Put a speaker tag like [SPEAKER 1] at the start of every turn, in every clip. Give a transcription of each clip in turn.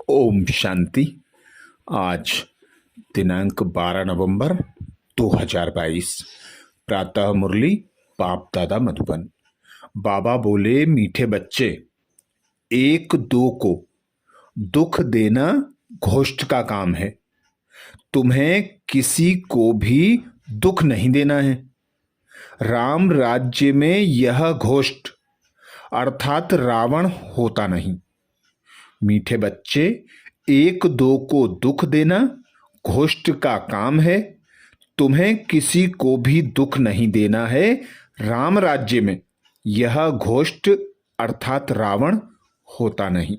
[SPEAKER 1] ओम शांति। आज दिनांक 12 नवंबर 2022। प्रातः मुरली बाप दादा मधुबन। बाबा बोले, मीठे बच्चे, एक दो को दुख देना घोष्ट का काम है। तुम्हें किसी को भी दुख नहीं देना है। राम राज्य में यह घोष्ट अर्थात रावण होता नहीं। मीठे बच्चे, एक दो को दुख देना घोष्ट का काम है। तुम्हें किसी को भी दुख नहीं देना है। राम राज्य में यह घोष्ट अर्थात रावण होता नहीं।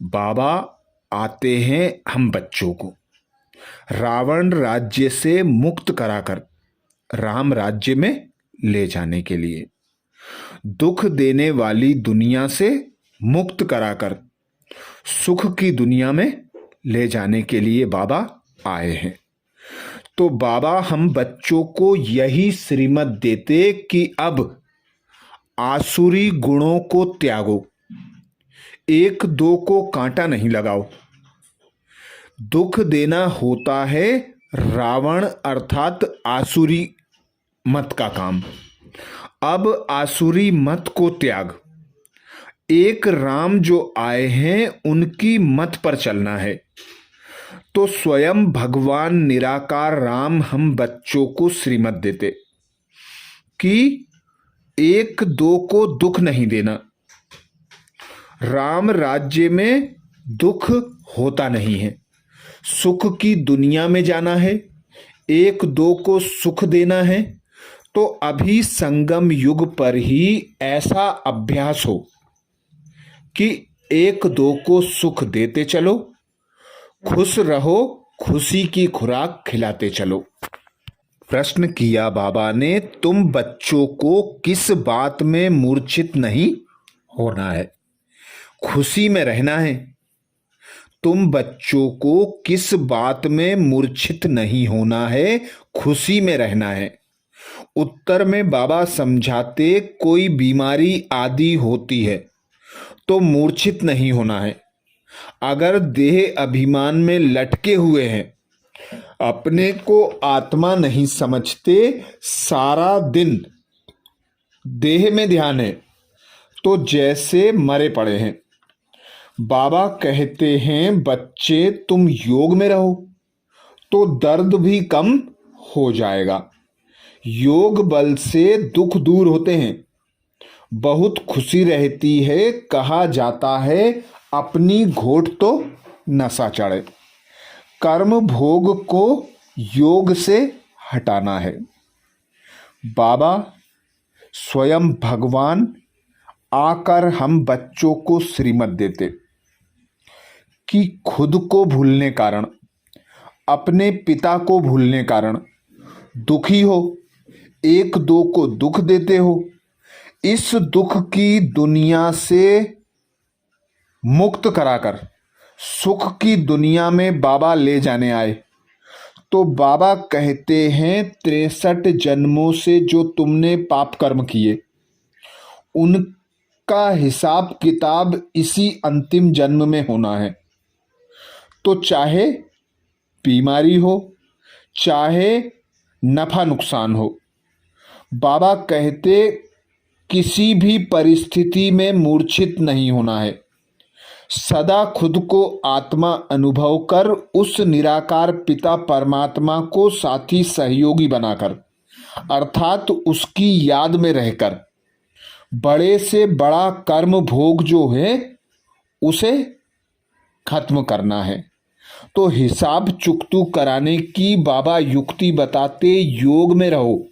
[SPEAKER 1] बाबा आते हैं हम बच्चों को रावण राज्य से मुक्त कराकर राम राज्य में ले जाने के लिए, दुख देने वाली दुनिया से मुक्त कराकर सुख की दुनिया में ले जाने के लिए बाबा आए हैं। तो बाबा हम बच्चों को यही श्रीमत देते कि अब आसुरी गुणों को त्यागो, एक दो को कांटा नहीं लगाओ। दुख देना होता है रावण अर्थात आसुरी मत का काम। अब आसुरी मत को त्याग, एक राम जो आए हैं उनकी मत पर चलना है। तो स्वयं भगवान निराकार राम हम बच्चों को श्रीमत देते कि एक दो को दुख नहीं देना। राम राज्य में दुख होता नहीं है, सुख की दुनिया में जाना है, एक दो को सुख देना है। तो अभी संगम युग पर ही ऐसा अभ्यास हो कि एक दो को सुख देते चलो, खुश रहो, खुशी की खुराक खिलाते चलो। प्रश्न किया बाबा ने, तुम बच्चों को किस बात में मूर्छित नहीं होना है? खुशी में रहना है। तुम बच्चों को किस बात में मूर्छित नहीं होना है? खुशी में रहना है। उत्तर में बाबा समझाते, कोई बीमारी आदि होती है तो मूर्छित नहीं होना है। अगर देह अभिमान में लटके हुए हैं, अपने को आत्मा नहीं समझते, सारा दिन देह में ध्यान है, तो जैसे मरे पड़े हैं। बाबा कहते हैं, बच्चे तुम योग में रहो तो दर्द भी कम हो जाएगा। योग बल से दुख दूर होते हैं, बहुत खुशी रहती है। कहा जाता है, अपनी घोट तो नशा चढ़े। कर्म भोग को योग से हटाना है। बाबा स्वयं भगवान आकर हम बच्चों को श्रीमत देते कि खुद को भूलने कारण, अपने पिता को भूलने कारण दुखी हो, एक दो को दुख देते हो। इस दुख की दुनिया से मुक्त कराकर सुख की दुनिया में बाबा ले जाने आए। तो बाबा कहते हैं, 63 जन्मों से जो तुमने पाप कर्म किए, उनका हिसाब किताब इसी अंतिम जन्म में होना है। तो चाहे बीमारी हो, चाहे नफा नुकसान हो, बाबा कहते किसी भी परिस्थिति में मूर्छित नहीं होना है। सदा खुद को आत्मा अनुभव कर उस निराकार पिता परमात्मा को साथी सहयोगी बनाकर अर्थात उसकी याद में रहकर बड़े से बड़ा कर्म भोग जो है उसे खत्म करना है। तो हिसाब चुकतू कराने की बाबा युक्ति बताते, योग में रहो।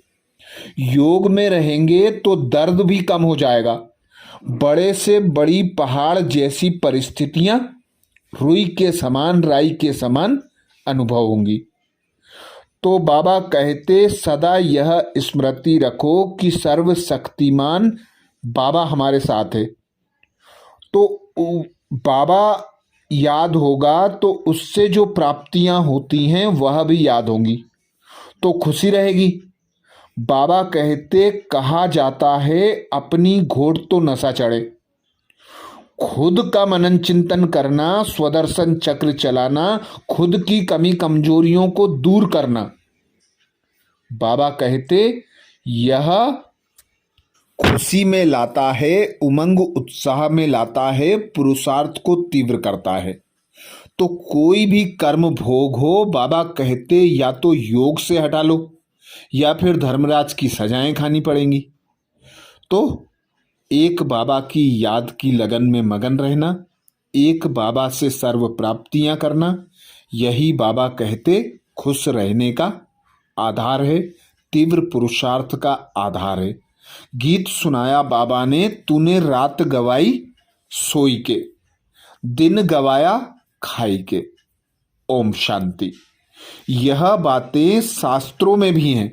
[SPEAKER 1] योग में रहेंगे तो दर्द भी कम हो जाएगा। बड़े से बड़ी पहाड़ जैसी परिस्थितियां रुई के समान, राई के समान अनुभव होंगी। तो बाबा कहते, सदा यह स्मृति रखो कि सर्वशक्तिमान बाबा हमारे साथ है। तो बाबा याद होगा तो उससे जो प्राप्तियां होती हैं वह भी याद होंगी, तो खुशी रहेगी। बाबा कहते, कहा जाता है अपनी घोट तो नशा चढ़े। खुद का मनन चिंतन करना, स्वदर्शन चक्र चलाना, खुद की कमी कमजोरियों को दूर करना। बाबा कहते यह खुशी में लाता है, उमंग उत्साह में लाता है, पुरुषार्थ को तीव्र करता है। तो कोई भी कर्म भोग हो, बाबा कहते या तो योग से हटा लो या फिर धर्मराज की सजाएं खानी पड़ेंगी। तो एक बाबा की याद की लगन में मगन रहना, एक बाबा से सर्व प्राप्तियां करना, यही बाबा कहते खुश रहने का आधार है, तीव्र पुरुषार्थ का आधार है। गीत सुनाया बाबा ने, तूने रात गवाई सोई के, दिन गवाया खाई के। ओम शांति। यह बातें शास्त्रों में भी हैं,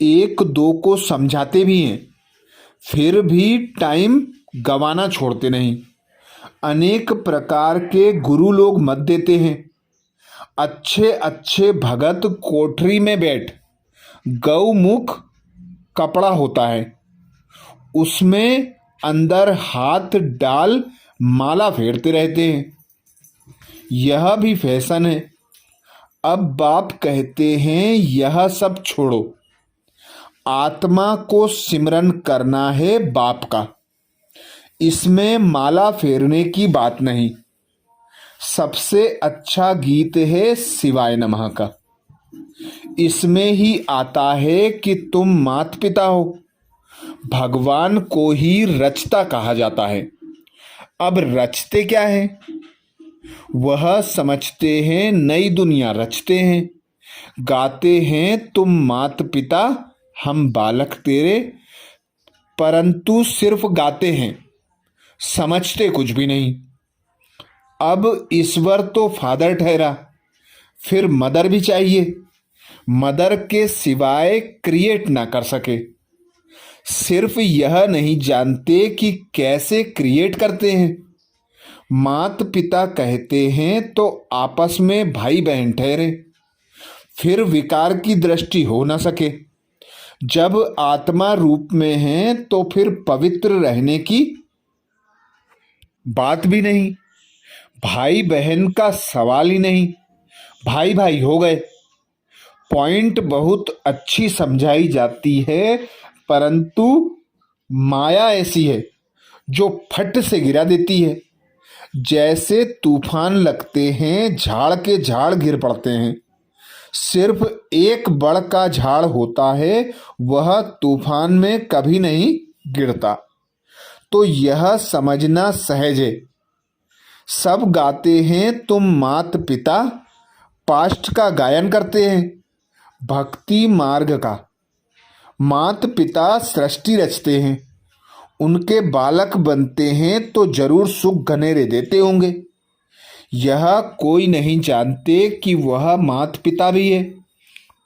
[SPEAKER 1] एक दो को समझाते भी हैं, फिर भी टाइम गवाना छोड़ते नहीं। अनेक प्रकार के गुरु लोग मत देते हैं। अच्छे अच्छे भगत कोठरी में बैठ, गौमुख कपड़ा होता है, उसमें अंदर हाथ डाल माला फेरते रहते हैं। यह भी फैशन है। अब बाप कहते हैं यह सब छोड़ो, आत्मा को सिमरन करना है बाप का। इसमें माला फेरने की बात नहीं। सबसे अच्छा गीत है शिवाय नमः का। इसमें ही आता है कि तुम माता पिता हो। भगवान को ही रचता कहा जाता है। अब रचते क्या है? वह समझते हैं नई दुनिया रचते हैं, गाते हैं तुम माता पिता हम बालक तेरे, परंतु सिर्फ गाते हैं, समझते कुछ भी नहीं। अब ईश्वर तो फादर ठहरा, फिर मदर भी चाहिए। मदर के सिवाय क्रिएट ना कर सके। सिर्फ यह नहीं जानते कि कैसे क्रिएट करते हैं। माता पिता कहते हैं तो आपस में भाई बहन ठहरे, फिर विकार की दृष्टि हो ना सके। जब आत्मा रूप में है तो फिर पवित्र रहने की बात भी नहीं, भाई बहन का सवाल ही नहीं। भाई भाई हो गए। पॉइंट बहुत अच्छी समझाई जाती है, परंतु माया ऐसी है जो फट से गिरा देती है। जैसे तूफान लगते हैं, झाड़ के झाड़ गिर पड़ते हैं। सिर्फ एक बड़ का झाड़ होता है, वह तूफान में कभी नहीं गिरता। तो यह समझना सहज है। सब गाते हैं तुम मात पिता, पास्ट का गायन करते हैं, भक्ति मार्ग का। मात पिता सृष्टि रचते हैं, उनके बालक बनते हैं तो जरूर सुख घनेरे देते होंगे। यह कोई नहीं जानते कि वह माता पिता भी है,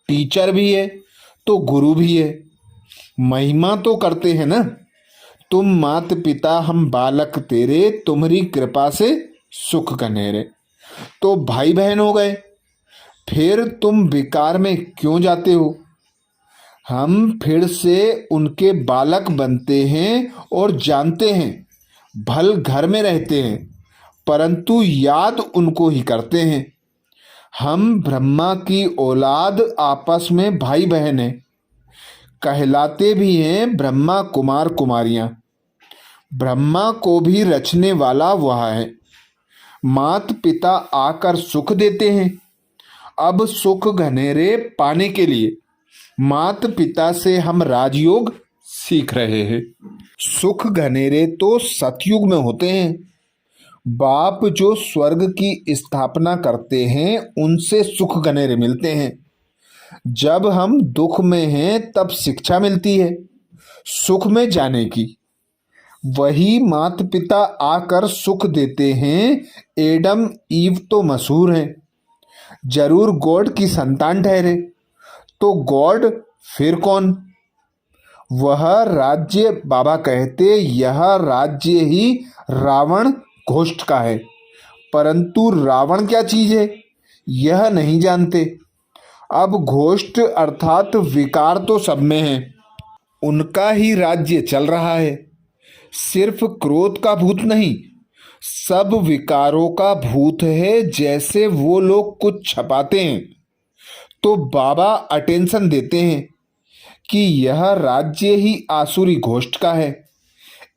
[SPEAKER 1] टीचर भी है, तो गुरु भी है। महिमा तो करते हैं ना, तुम माता पिता हम बालक तेरे, तुम्हारी कृपा से सुख घनेरे। तो भाई बहन हो गए। फिर तुम विकार में क्यों जाते हो? हम फिर से उनके बालक बनते हैं और जानते हैं भल घर में रहते हैं, परंतु याद उनको ही करते हैं। हम ब्रह्मा की औलाद आपस में भाई बहन हैं, कहलाते भी हैं ब्रह्मा कुमार कुमारियां। ब्रह्मा को भी रचने वाला वह है। मात पिता आकर सुख देते हैं। अब सुख घनेरे पाने के लिए मात पिता से हम राजयोग सीख रहे हैं। सुख घनेरे तो सतयुग में होते हैं। बाप जो स्वर्ग की स्थापना करते हैं, उनसे सुख घनेरे मिलते हैं। जब हम दुख में हैं तब शिक्षा मिलती है सुख में जाने की। वही माता पिता आकर सुख देते हैं। एडम ईव तो मशहूर हैं, जरूर गॉड की संतान ठहरे। तो गॉड फिर कौन? वह राज्य बाबा कहते यह राज्य ही रावण घोष्ट का है, परंतु रावण क्या चीज है यह नहीं जानते। अब घोष्ट अर्थात विकार तो सब में है, उनका ही राज्य चल रहा है। सिर्फ क्रोध का भूत नहीं, सब विकारों का भूत है। जैसे वो लोग कुछ छपाते हैं तो बाबा अटेंशन देते हैं कि यह राज्य ही आसुरी घोस्ट का है।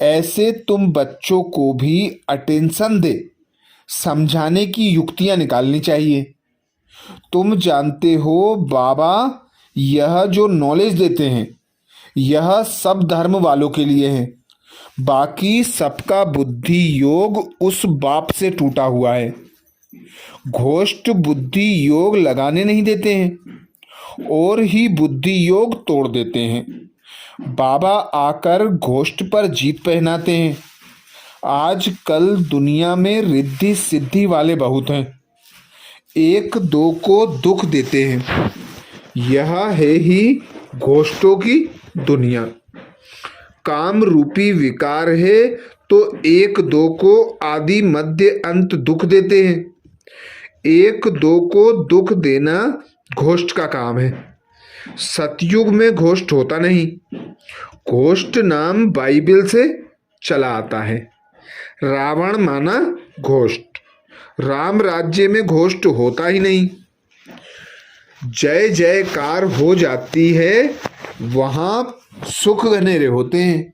[SPEAKER 1] ऐसे तुम बच्चों को भी अटेंशन दे समझाने की युक्तियां निकालनी चाहिए। तुम जानते हो बाबा यह जो नॉलेज देते हैं यह सब धर्म वालों के लिए है। बाकी सबका बुद्धि योग उस बाप से टूटा हुआ है। घोष्ट बुद्धि योग लगाने नहीं देते हैं और ही बुद्धि योग तोड़ देते हैं। बाबा आकर घोष्ट पर जीत पहनाते हैं। आजकल दुनिया में रिद्धि सिद्धि वाले बहुत हैं, एक दो को दुख देते हैं। यह है ही घोष्टों की दुनिया। काम रूपी विकार है तो एक दो को आदि मध्य अंत दुख देते हैं। एक दो को दुख देना घोष्ट का काम है। सतयुग में घोष्ट होता नहीं। घोष्ट नाम बाइबल से चला आता है। रावण माना घोष्ट। राम राज्य में घोष्ट होता ही नहीं। जय जयकार हो जाती है, वहां सुख घनेरे होते हैं।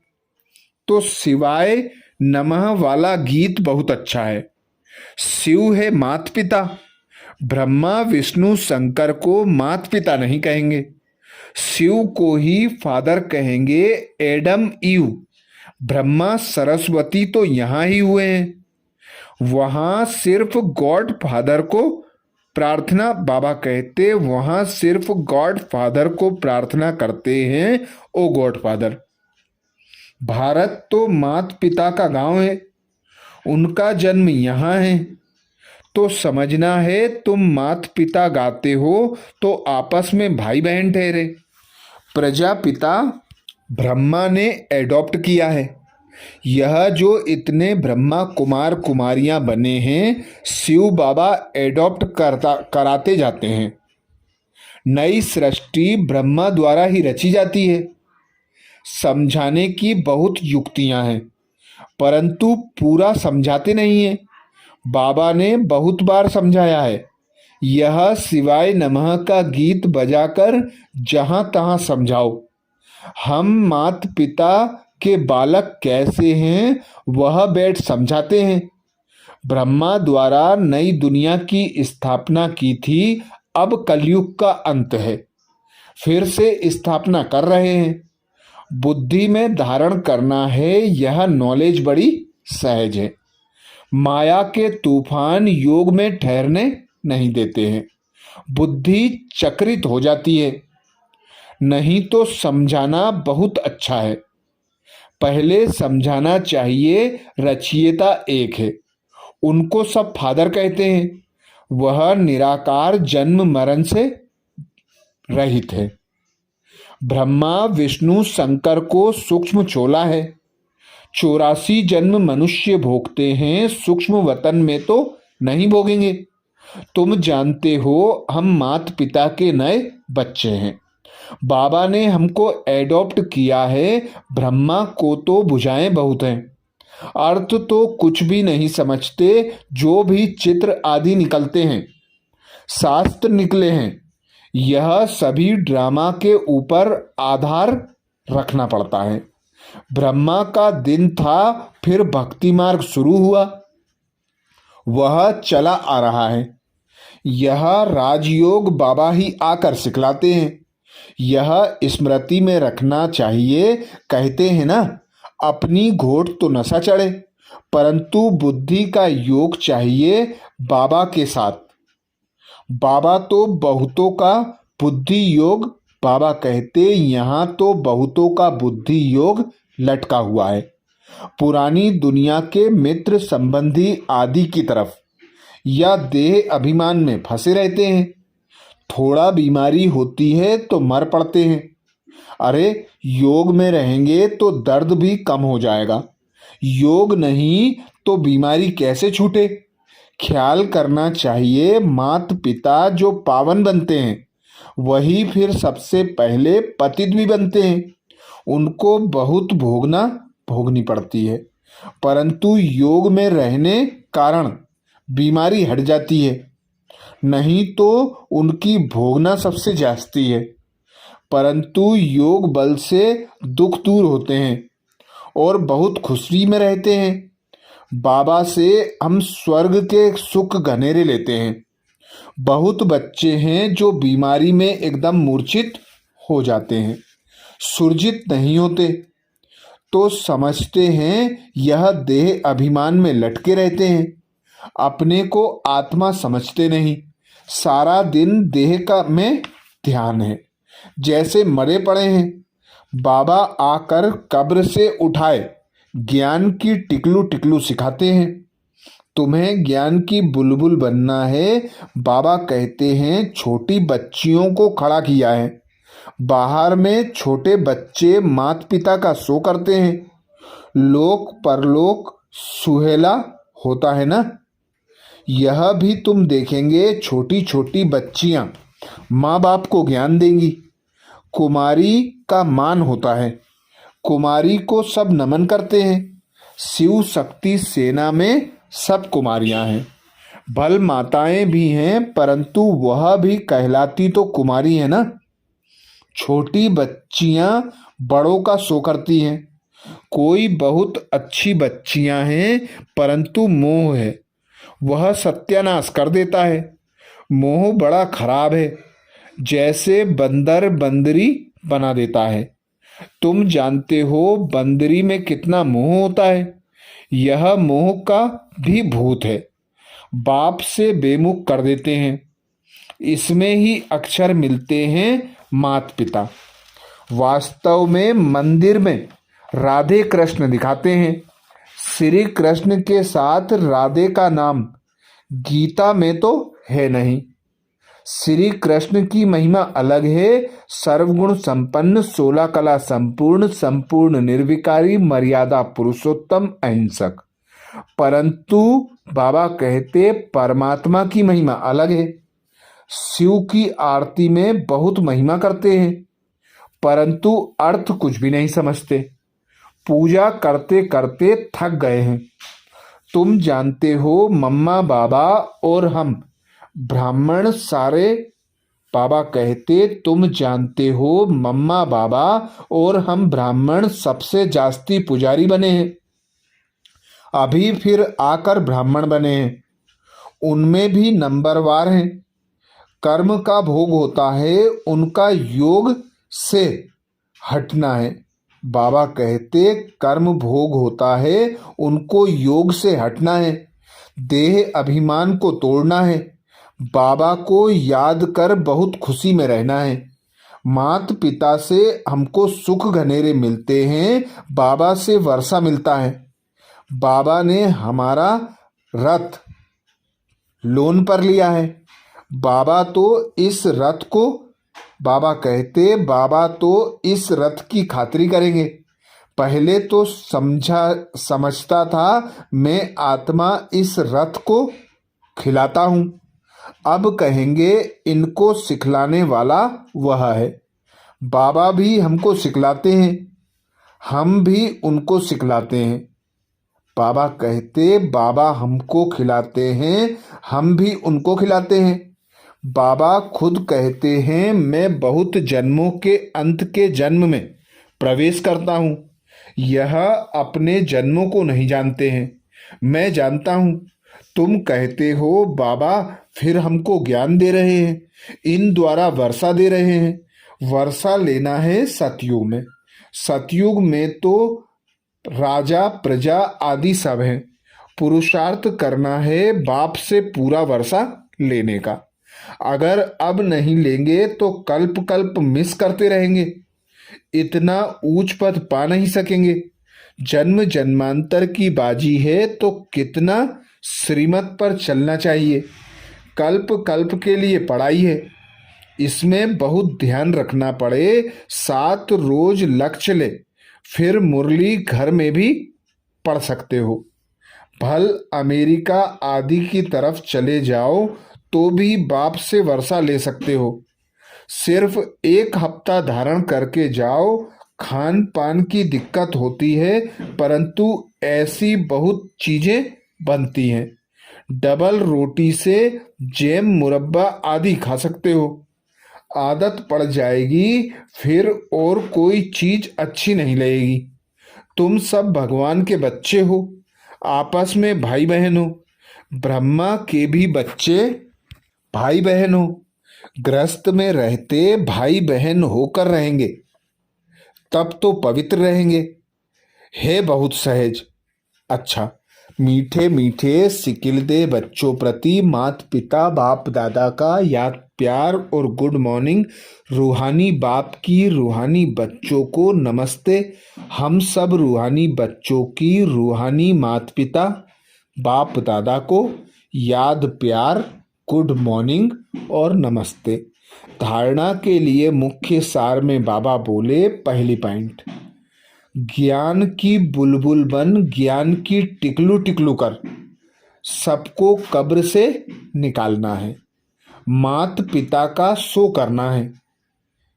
[SPEAKER 1] तो शिवाय नमः वाला गीत बहुत अच्छा है। शिव है मात पिता। ब्रह्मा विष्णु शंकर को मात पिता नहीं कहेंगे, शिव को ही फादर कहेंगे। एडम ईव ब्रह्मा सरस्वती तो यहाँ ही हुए हैं। वहाँ सिर्फ गॉड फादर को प्रार्थना बाबा कहते, वहाँ सिर्फ गॉड फादर को प्रार्थना करते हैं। ओ गॉड फादर। भारत तो मात पिता का गांव है, उनका जन्म यहाँ है। तो समझना है तुम मात पिता गाते हो तो आपस में भाई बहन ठहरे। प्रजापिता ब्रह्मा ने एडॉप्ट किया है। यह जो इतने ब्रह्मा कुमार कुमारियां बने हैं शिव बाबा एडॉप्ट कराते जाते हैं। नई सृष्टि ब्रह्मा द्वारा ही रची जाती है। समझाने की बहुत युक्तियां हैं परंतु पूरा समझाते नहीं हैं। बाबा ने बहुत बार समझाया है। यह शिवाय नमः का गीत बजाकर जहां तहां समझाओ। हम मात पिता के बालक कैसे हैं वह बैठ समझाते हैं। ब्रह्मा द्वारा नई दुनिया की स्थापना की थी। अब कलयुग का अंत है, फिर से स्थापना कर रहे हैं। बुद्धि में धारण करना है। यह नॉलेज बड़ी सहज है। माया के तूफान योग में ठहरने नहीं देते हैं। बुद्धि चक्रित हो जाती है। नहीं तो समझाना बहुत अच्छा है। पहले समझाना चाहिए रचयिता एक है, उनको सब फादर कहते हैं। वह निराकार जन्म मरण से रहित है। ब्रह्मा विष्णु शंकर को सूक्ष्म चोला है। 84 जन्म मनुष्य भोगते हैं, सूक्ष्म वतन में तो नहीं भोगेंगे। तुम जानते हो हम मात पिता के नए बच्चे हैं। बाबा ने हमको एडॉप्ट किया है। ब्रह्मा को तो भुजाएं बहुत हैं, अर्थ तो कुछ भी नहीं समझते। जो भी चित्र आदि निकलते हैं, शास्त्र निकले हैं, यह सभी ड्रामा के ऊपर आधार रखना पड़ता है। ब्रह्मा का दिन था, फिर भक्ति मार्ग शुरू हुआ, वह चला आ रहा है। यह राजयोग बाबा ही आकर सिखलाते हैं। यह स्मृति में रखना चाहिए। कहते हैं ना, अपनी घोट तो नशा चढ़े, परंतु बुद्धि का योग चाहिए बाबा के साथ। बाबा तो बहुतों का बुद्धि योग बाबा कहते, यहाँ तो बहुतों का बुद्धि योग लटका हुआ है। पुरानी दुनिया के मित्र संबंधी आदि की तरफ या देह अभिमान में फंसे रहते हैं। थोड़ा बीमारी होती है तो मर पड़ते हैं। अरे योग में रहेंगे तो दर्द भी कम हो जाएगा। योग नहीं तो बीमारी कैसे छूटे। ख्याल करना चाहिए। मात पिता जो पावन बनते हैं वही फिर सबसे पहले पतित भी बनते हैं। उनको बहुत भोगनी पड़ती है। परंतु योग में रहने कारण बीमारी हट जाती है, नहीं तो उनकी भोगना सबसे जास्ती है। परंतु योग बल से दुख दूर होते हैं और बहुत खुशी में रहते हैं। बाबा से हम स्वर्ग के सुख घनेरे लेते हैं। बहुत बच्चे हैं जो बीमारी में एकदम मूर्छित हो जाते हैं, सुरजित नहीं होते, तो समझते हैं यह देह अभिमान में लटके रहते हैं, अपने को आत्मा समझते नहीं। सारा दिन देह का में ध्यान है, जैसे मरे पड़े हैं। बाबा आकर कब्र से उठाए ज्ञान की टिकलू टिकलू सिखाते हैं। तुम्हें ज्ञान की बुलबुल बनना है। बाबा कहते हैं छोटी बच्चियों को खड़ा किया है। बाहर में छोटे बच्चे माता पिता का शो करते हैं। लोक परलोक सुहेला होता है ना। यह भी तुम देखेंगे, छोटी छोटी बच्चियां माँ बाप को ज्ञान देंगी। कुमारी का मान होता है, कुमारी को सब नमन करते हैं। शिव शक्ति सेना में सब कुमारियां हैं। भल माताएं भी हैं, परंतु वह भी कहलाती तो कुमारी है ना। छोटी बच्चियां बड़ों का शो करती हैं। कोई बहुत अच्छी बच्चियां हैं, परंतु मोह है, वह सत्यानाश कर देता है। मोह बड़ा खराब है, जैसे बंदर बंदरी बना देता है। तुम जानते हो बंदरी में कितना मोह होता है। यह मोह का भी भूत है, बाप से बेमुख कर देते हैं। इसमें ही अक्षर मिलते हैं माता पिता। वास्तव में मंदिर में राधे कृष्ण दिखाते हैं। श्री कृष्ण के साथ राधे का नाम गीता में तो है नहीं। श्री कृष्ण की महिमा अलग है। सर्वगुण संपन्न, 16 कला संपूर्ण, संपूर्ण निर्विकारी, मर्यादा पुरुषोत्तम, अहिंसक। परंतु बाबा कहते परमात्मा की महिमा अलग है। शिव की आरती में बहुत महिमा करते हैं, परंतु अर्थ कुछ भी नहीं समझते। पूजा करते करते थक गए हैं। तुम जानते हो मम्मा बाबा और हम ब्राह्मण सारे, बाबा कहते तुम जानते हो मम्मा बाबा और हम ब्राह्मण सबसे जास्ती पुजारी बने हैं। अभी फिर आकर ब्राह्मण बने हैं, उनमें भी नंबरवार हैं। कर्म का भोग होता है, उनका योग से हटना है। बाबा कहते कर्म भोग होता है, उनको योग से हटना है। देह अभिमान को तोड़ना है। बाबा को याद कर बहुत खुशी में रहना है। माता पिता से हमको सुख घनेरे मिलते हैं, बाबा से वर्षा मिलता है। बाबा ने हमारा रथ लोन पर लिया है। बाबा तो इस रथ को, बाबा कहते बाबा तो इस रथ की खातिरी करेंगे। पहले तो समझता था मैं आत्मा इस रथ को खिलाता हूँ। अब कहेंगे इनको सिखलाने वाला वह है। बाबा भी हमको सिखलाते हैं, हम भी उनको सिखलाते हैं। बाबा कहते बाबा हमको खिलाते हैं, हम भी उनको खिलाते हैं। बाबा खुद कहते हैं मैं बहुत जन्मों के अंत के जन्म में प्रवेश करता हूँ। यह अपने जन्मों को नहीं जानते हैं, मैं जानता हूँ। तुम कहते हो बाबा फिर हमको ज्ञान दे रहे हैं, इन द्वारा वर्षा दे रहे हैं। वर्षा लेना है सतयुग में। सतयुग में तो राजा प्रजा आदि सब हैं। पुरुषार्थ करना है बाप से पूरा वर्षा लेने का। अगर अब नहीं लेंगे तो कल्प कल्प मिस करते रहेंगे, इतना ऊंच पद पा नहीं सकेंगे। जन्म जन्मांतर की बाजी है तो कितना श्रीमत पर चलना चाहिए। कल्प कल्प के लिए पढ़ाई है, इसमें बहुत ध्यान रखना पड़े। 7 रोज लक्ष्य ले, फिर मुरली घर में भी पढ़ सकते हो। भल अमेरिका आदि की तरफ चले जाओ तो भी बाप से वर्षा ले सकते हो। सिर्फ 1 हफ्ता धारण करके जाओ। खान पान की दिक्कत होती है, परंतु ऐसी बहुत चीजें बनती हैं। डबल रोटी से जैम, मुरब्बा आदि खा सकते हो। आदत पड़ जाएगी फिर और कोई चीज अच्छी नहीं लगेगी। तुम सब भगवान के बच्चे हो, आपस में भाई बहन हो। ब्रह्मा के भी बच्चे भाई बहन हो। गृहस्थ में रहते भाई बहन होकर रहेंगे, तब तो पवित्र रहेंगे। है बहुत सहज। अच्छा, मीठे मीठे सिकिल दे बच्चों प्रति माता पिता बाप दादा का याद प्यार और गुड मॉर्निंग। रूहानी बाप की रूहानी बच्चों को नमस्ते। हम सब रूहानी बच्चों की रूहानी माता पिता बाप दादा को याद प्यार, गुड मॉर्निंग और नमस्ते। धारणा के लिए मुख्य सार में बाबा बोले, पहली पॉइंट, ज्ञान की बुलबुल बन ज्ञान की टिकलू टिकलू कर सबको कब्र से निकालना है। मात पिता का सो करना है।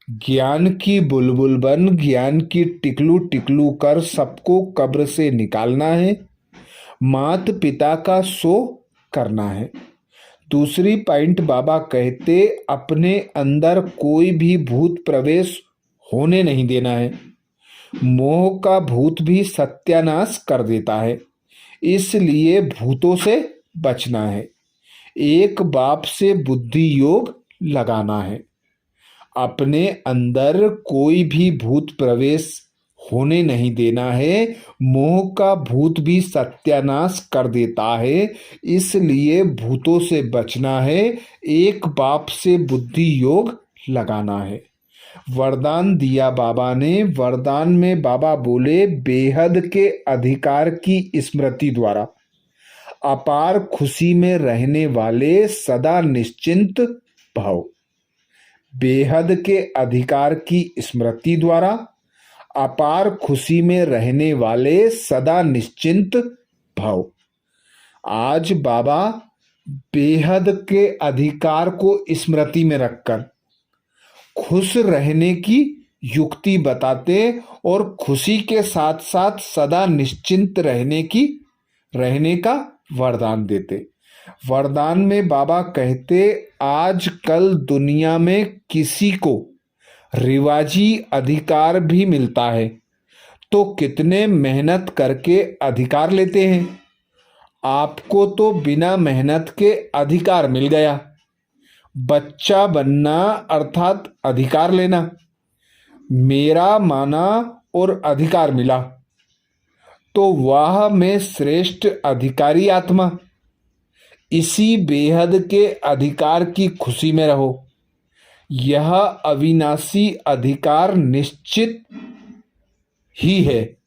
[SPEAKER 1] ज्ञान की बुलबुल बन ज्ञान की टिकलू टिकलू कर सबको कब्र से निकालना है। मात पिता का सो करना है। दूसरी पॉइंट बाबा कहते, अपने अंदर कोई भी भूत प्रवेश होने नहीं देना है। मोह का भूत भी सत्यानाश कर देता है, इसलिए भूतों से बचना है। एक बाप से बुद्धि योग लगाना है। अपने अंदर कोई भी भूत प्रवेश होने नहीं देना है। मोह का भूत भी सत्यानाश कर देता है, इसलिए भूतों से बचना है। एक बाप से बुद्धि योग लगाना है। वरदान दिया बाबा ने। वरदान में बाबा बोले, बेहद के अधिकार की स्मृति द्वारा अपार खुशी में रहने वाले सदा निश्चिंत भव। बेहद के अधिकार की स्मृति द्वारा अपार खुशी में रहने वाले सदा निश्चिंत भव। आज बाबा बेहद के अधिकार को स्मृति में रखकर खुश रहने की युक्ति बताते और खुशी के साथ साथ सदा निश्चिंत रहने का वरदान देते। वरदान में बाबा कहते, आज कल दुनिया में किसी को रिवाजी अधिकार भी मिलता है तो कितने मेहनत करके अधिकार लेते हैं। आपको तो बिना मेहनत के अधिकार मिल गया। बच्चा बनना अर्थात अधिकार लेना, मेरा माना और अधिकार मिला, तो वह मैं श्रेष्ठ अधिकारी आत्मा। इसी बेहद के अधिकार की खुशी में रहो। यह अविनाशी अधिकार निश्चित ही है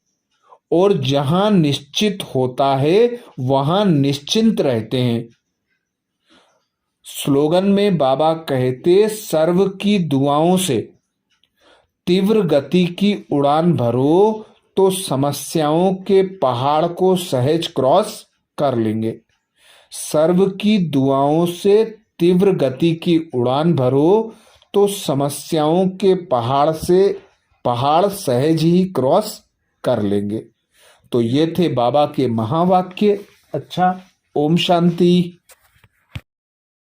[SPEAKER 1] और जहां निश्चित होता है वहां निश्चिंत रहते हैं। स्लोगन में बाबा कहते, सर्व की दुआओं से तीव्र गति की उड़ान भरो तो समस्याओं के पहाड़ को सहज क्रॉस कर लेंगे। सर्व की दुआओं से तीव्र गति की उड़ान भरो तो समस्याओं के पहाड़ सहज ही क्रॉस कर लेंगे। तो ये थे बाबा के महावाक्य। अच्छा, ओम शांति।